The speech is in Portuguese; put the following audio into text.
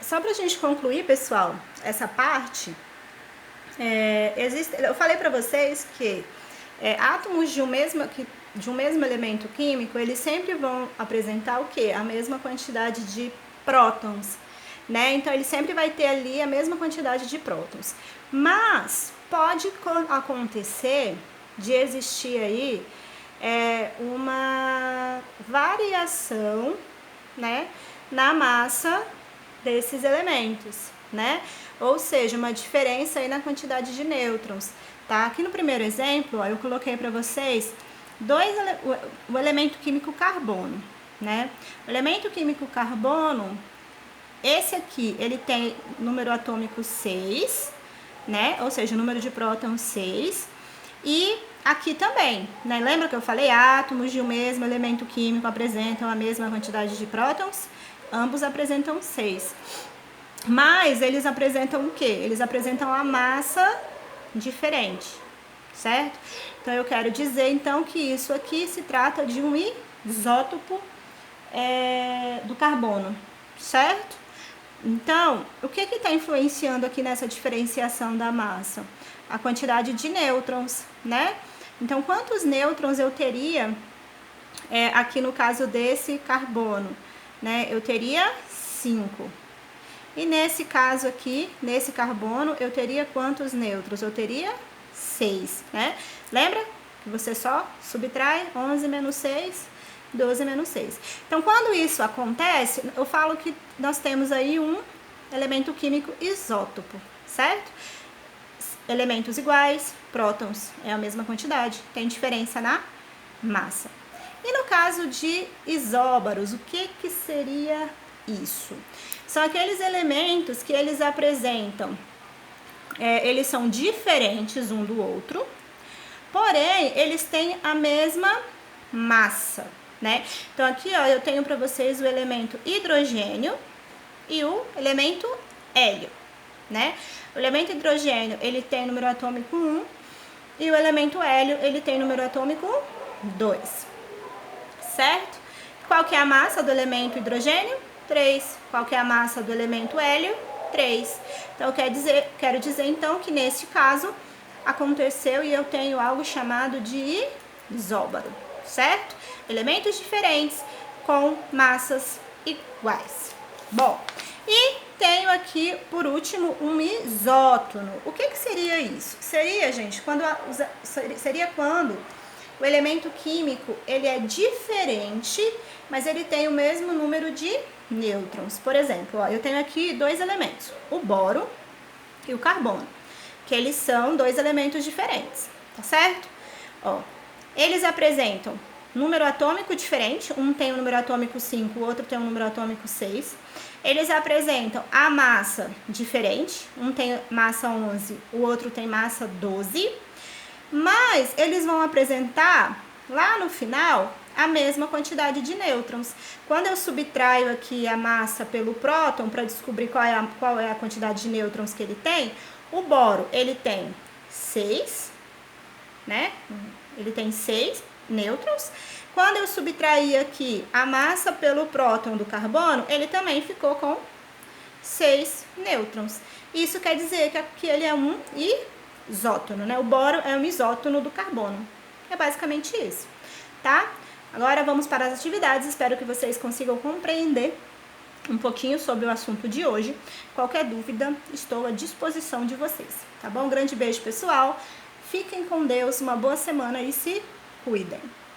Só pra gente concluir, pessoal, essa parte, eu falei pra vocês que átomos de um mesmo elemento químico, eles sempre vão apresentar o quê? A mesma quantidade de prótons, né? Então, ele sempre vai ter ali a mesma quantidade de prótons. Mas pode acontecer de existir aí uma variação, né, na massa desses elementos, né? Ou seja, uma diferença aí na quantidade de nêutrons, tá? Aqui no primeiro exemplo, ó, eu coloquei para vocês o elemento químico carbono, né? O elemento químico carbono, esse aqui, ele tem número atômico 6, né? Ou seja, número de prótons 6. E aqui também, né? Lembra que eu falei? Átomos de um mesmo elemento químico apresentam a mesma quantidade de prótons? Ambos apresentam 6. Mas eles apresentam o quê? Eles apresentam a massa diferente, certo? Então, eu quero dizer, então, que isso aqui se trata de um isótopo do carbono, certo? Então, o que está influenciando aqui nessa diferenciação da massa? A quantidade de nêutrons, né? Então, quantos nêutrons eu teria aqui no caso desse carbono, né? Eu teria 5. E nesse caso aqui, nesse carbono, eu teria quantos nêutrons? Eu teria 6, né? Lembra que você só subtrai 11 menos 6, 12 menos 6. Então, quando isso acontece, eu falo que nós temos aí um elemento químico isótopo, certo? Elementos iguais, prótons é a mesma quantidade, tem diferença na massa. E no caso de isóbaros, o que seria isso? São aqueles elementos que eles apresentam, eles são diferentes um do outro, porém, eles têm a mesma massa, né? Então, aqui, ó, eu tenho para vocês o elemento hidrogênio e o elemento hélio, né? O elemento hidrogênio, ele tem número atômico 1 e o elemento hélio, ele tem número atômico 2, certo? Qual que é a massa do elemento hidrogênio? 3. Qual que é a massa do elemento hélio? 3. Então, eu quero dizer então que nesse caso aconteceu e eu tenho algo chamado de isóbaro, certo? Elementos diferentes com massas iguais. Bom, e tenho aqui, por último, um isótono. O que seria isso? Seria, gente, quando o elemento químico, ele é diferente, mas ele tem o mesmo número de nêutrons. Por exemplo, ó, eu tenho aqui dois elementos, o boro e o carbono, que eles são dois elementos diferentes, tá certo? Ó, eles apresentam número atômico diferente, um tem o número atômico 5, o outro tem o número atômico 6. Eles apresentam a massa diferente, um tem massa 11, o outro tem massa 12. Mas eles vão apresentar lá no final a mesma quantidade de nêutrons. Quando eu subtraio aqui a massa pelo próton para descobrir qual é a quantidade de nêutrons que ele tem, o boro, ele tem 6, né? Ele tem 6 nêutrons. Quando eu subtrair aqui a massa pelo próton do carbono, ele também ficou com 6 nêutrons. Isso quer dizer que ele é um isótono, né? O boro é um isótono do carbono. É basicamente isso, tá? Agora vamos para as atividades. Espero que vocês consigam compreender um pouquinho sobre o assunto de hoje. Qualquer dúvida, estou à disposição de vocês, tá bom? Um grande beijo, pessoal. Fiquem com Deus, uma boa semana e se cuidem.